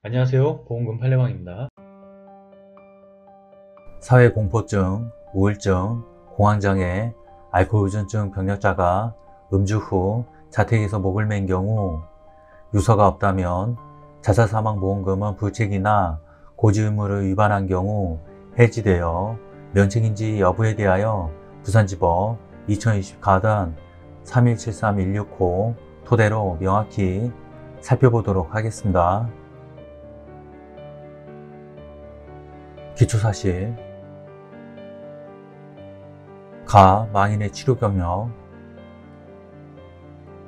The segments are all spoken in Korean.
안녕하세요. 보험금 팔례방입니다. 사회공포증, 우울증, 공황장애, 알코올의존증 병력자가 음주 후 자택에서 목을 맨 경우 유서가 없다면 자살사망보험금은 불책이나 고지의무를 위반한 경우 해지되어 면책인지 여부에 대하여 부산지법 2020 가단 3173165 토대로 명확히 살펴보도록 하겠습니다. 기초사실 가 망인의 치료 경력.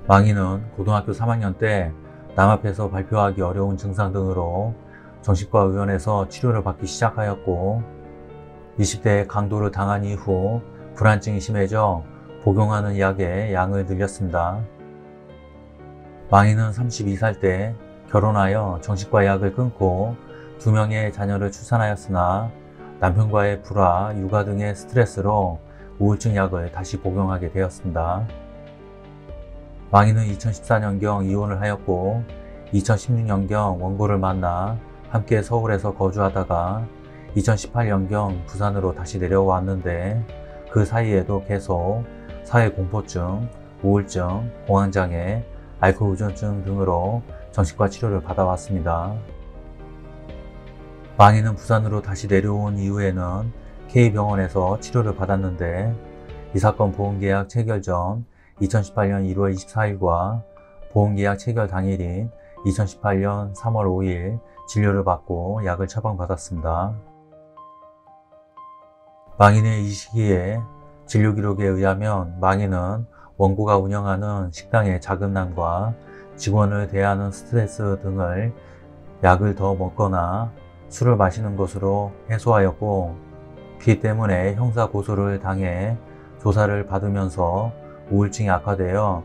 망인은 고등학교 3학년 때 남 앞에서 발표하기 어려운 증상 등으로 정신과 의원에서 치료를 받기 시작하였고 20대에 강도를 당한 이후 불안증이 심해져 복용하는 약의 양을 늘렸습니다. 망인은 32살 때 결혼하여 정신과 약을 끊고 2명의 자녀를 출산하였으나 남편과의 불화, 육아 등의 스트레스로 우울증 약을 다시 복용하게 되었습니다. 망인은 2014년경 이혼을 하였고 2016년경 원고를 만나 함께 서울에서 거주하다가 2018년경 부산으로 다시 내려왔는데 그 사이에도 계속 사회공포증, 우울증, 공황장애, 알코올의존증 등으로 정신과 치료를 받아왔습니다. 망인은 부산으로 다시 내려온 이후에는 K병원에서 치료를 받았는데 이 사건 보험계약 체결 전 2018년 1월 24일과 보험계약 체결 당일인 2018년 3월 5일 진료를 받고 약을 처방받았습니다. 망인의 이 시기에 진료기록에 의하면 망인은 원고가 운영하는 식당의 자금난과 직원을 대하는 스트레스 등을 약을 더 먹거나 술을 마시는 것으로 해소하였고 피 때문에 형사고소를 당해 조사를 받으면서 우울증이 악화되어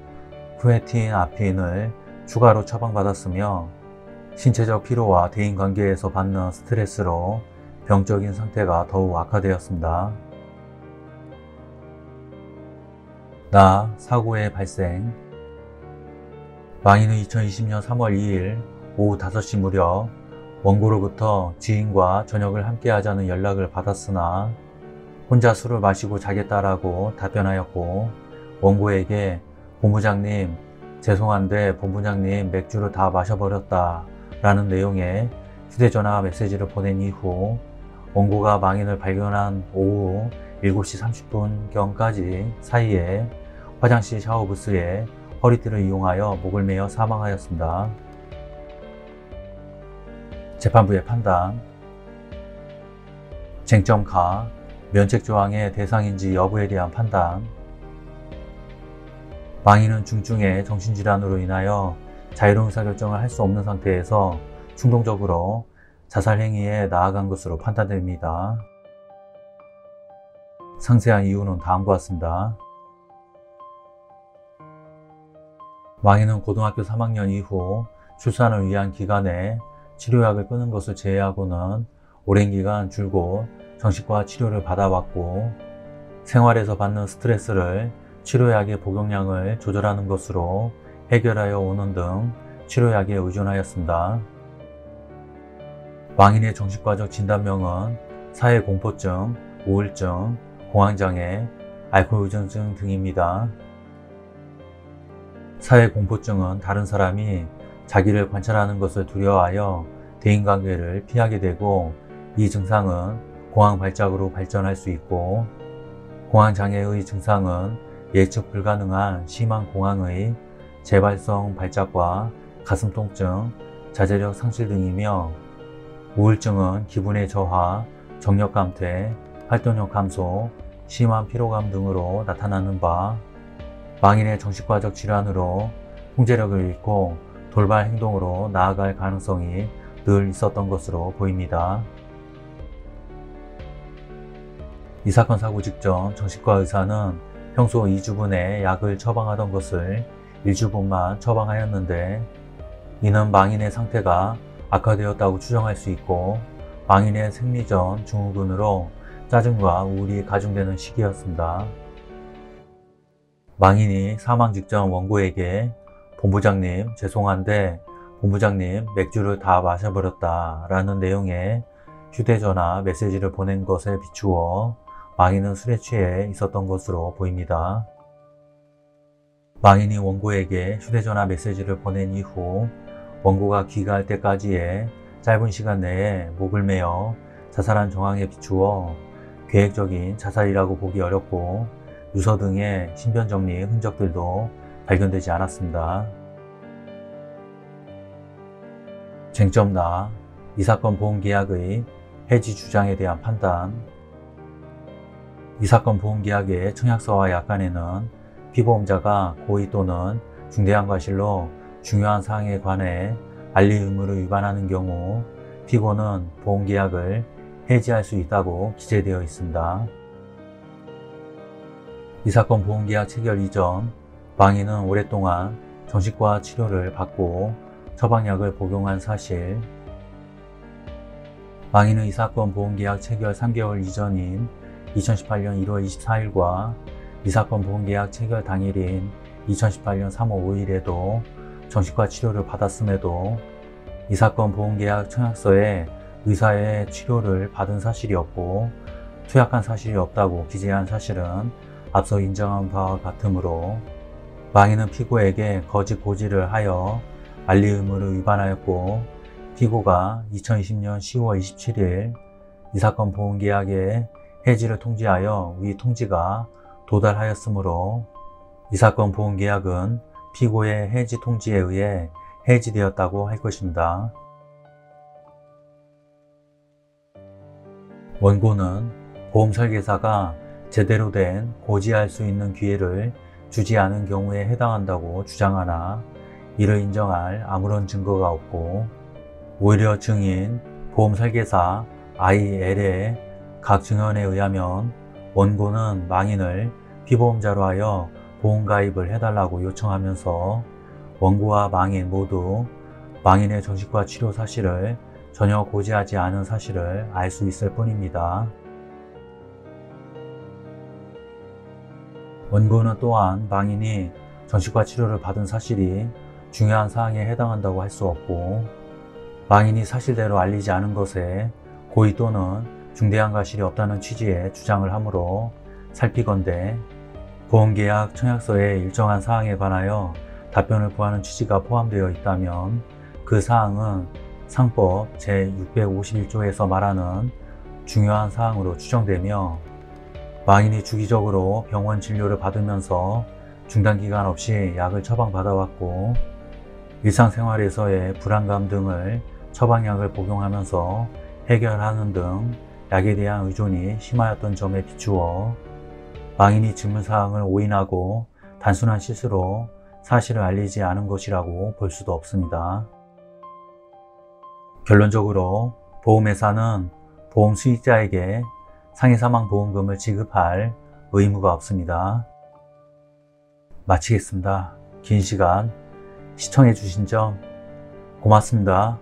쿠에틴아핀을 추가로 처방받았으며 신체적 피로와 대인관계에서 받는 스트레스로 병적인 상태가 더욱 악화되었습니다. 사고의 발생. 망인은 2020년 3월 2일 오후 5시 무렵 원고로부터 지인과 저녁을 함께 하자는 연락을 받았으나 혼자 술을 마시고 자겠다라고 답변하였고 원고에게 본부장님 죄송한데 본부장님 맥주를 다 마셔버렸다 라는 내용의 휴대전화 메시지를 보낸 이후 원고가 망인을 발견한 오후 7시 30분경까지 사이에 화장실 샤워부스에 허리띠를 이용하여 목을 매어 사망하였습니다. 재판부의 판단. 쟁점 가 면책조항의 대상인지 여부에 대한 판단. 망인은 중증의 정신질환으로 인하여 자유로운 의사결정을 할 수 없는 상태에서 충동적으로 자살행위에 나아간 것으로 판단됩니다. 상세한 이유는 다음과 같습니다. 망인은 고등학교 3학년 이후 출산을 위한 기간에 치료약을 끊은 것을 제외하고는 오랜 기간 줄곧 정신과 치료를 받아왔고 생활에서 받는 스트레스를 치료약의 복용량을 조절하는 것으로 해결하여 오는 등 치료약에 의존하였습니다. 망인의 정신과적 진단명은 사회공포증, 우울증, 공황장애, 알코올의존증 등입니다. 사회공포증은 다른 사람이 자기를 관찰하는 것을 두려워하여 대인관계를 피하게 되고 이 증상은 공황발작으로 발전할 수 있고 공황장애의 증상은 예측 불가능한 심한 공황의 재발성 발작과 가슴 통증, 자제력 상실 등이며 우울증은 기분의 저하, 정력 감퇴, 활동력 감소, 심한 피로감 등으로 나타나는 바 망인의 정신과적 질환으로 통제력을 잃고 돌발 행동으로 나아갈 가능성이 늘 있었던 것으로 보입니다. 이 사건 사고 직전 정신과 의사는 평소 2주분의 약을 처방하던 것을 1주분만 처방하였는데 이는 망인의 상태가 악화되었다고 추정할 수 있고 망인의 생리전 증후군으로 짜증과 우울이 가중되는 시기였습니다. 망인이 사망 직전 원고에게 본부장님 죄송한데 본부장님 맥주를 다 마셔버렸다 라는 내용의 휴대전화 메시지를 보낸 것에 비추어 망인은 술에 취해 있었던 것으로 보입니다. 망인이 원고에게 휴대전화 메시지를 보낸 이후 원고가 귀가할 때까지의 짧은 시간 내에 목을 매어 자살한 정황에 비추어 계획적인 자살이라고 보기 어렵고 유서 등의 신변정리 흔적들도 발견되지 않았습니다. 쟁점나 이 사건 보험계약의 해지 주장에 대한 판단. 이 사건 보험계약의 청약서와 약관에는 피보험자가 고의 또는 중대한 과실로 중요한 사항에 관해 알리 의무를 위반하는 경우 피고는 보험계약을 해지할 수 있다고 기재되어 있습니다. 이 사건 보험계약 체결 이전 망인은 오랫동안 정신과 치료를 받고 처방약을 복용한 사실. 망인은 이 사건 보험계약 체결 3개월 이전인 2018년 1월 24일과 이 사건 보험계약 체결 당일인 2018년 3월 5일에도 정신과 치료를 받았음에도 이 사건 보험계약 청약서에 의사의 치료를 받은 사실이 없고 투약한 사실이 없다고 기재한 사실은 앞서 인정한 바와 같으므로 망인은 피고에게 거짓 고지를 하여 알리 의무를 위반하였고 피고가 2020년 10월 27일 이 사건 보험계약의 해지를 통지하여 위 통지가 도달하였으므로 이 사건 보험계약은 피고의 해지 통지에 의해 해지되었다고 할 것입니다. 원고는 보험설계사가 제대로 된 고지할 수 있는 기회를 주지 않은 경우에 해당한다고 주장하나 이를 인정할 아무런 증거가 없고 오히려 증인 보험설계사 IL의 각 증언에 의하면 원고는 망인을 피보험자로 하여 보험가입을 해달라고 요청하면서 원고와 망인 모두 망인의 정신과 치료 사실을 전혀 고지하지 않은 사실을 알 수 있을 뿐입니다. 원고는 또한 망인이 정신과 치료를 받은 사실이 중요한 사항에 해당한다고 할 수 없고 망인이 사실대로 알리지 않은 것에 고의 또는 중대한 과실이 없다는 취지의 주장을 하므로 살피건대 보험계약 청약서의 일정한 사항에 관하여 답변을 구하는 취지가 포함되어 있다면 그 사항은 상법 제651조에서 말하는 중요한 사항으로 추정되며 망인이 주기적으로 병원 진료를 받으면서 중단기간 없이 약을 처방받아왔고 일상생활에서의 불안감 등을 처방약을 복용하면서 해결하는 등 약에 대한 의존이 심하였던 점에 비추어 망인이 질문사항을 오인하고 단순한 실수로 사실을 알리지 않은 것이라고 볼 수도 없습니다. 결론적으로 보험회사는 보험 수익자에게 상해사망보험금을 지급할 의무가 없습니다. 마치겠습니다. 긴 시간 시청해 주신 점 고맙습니다.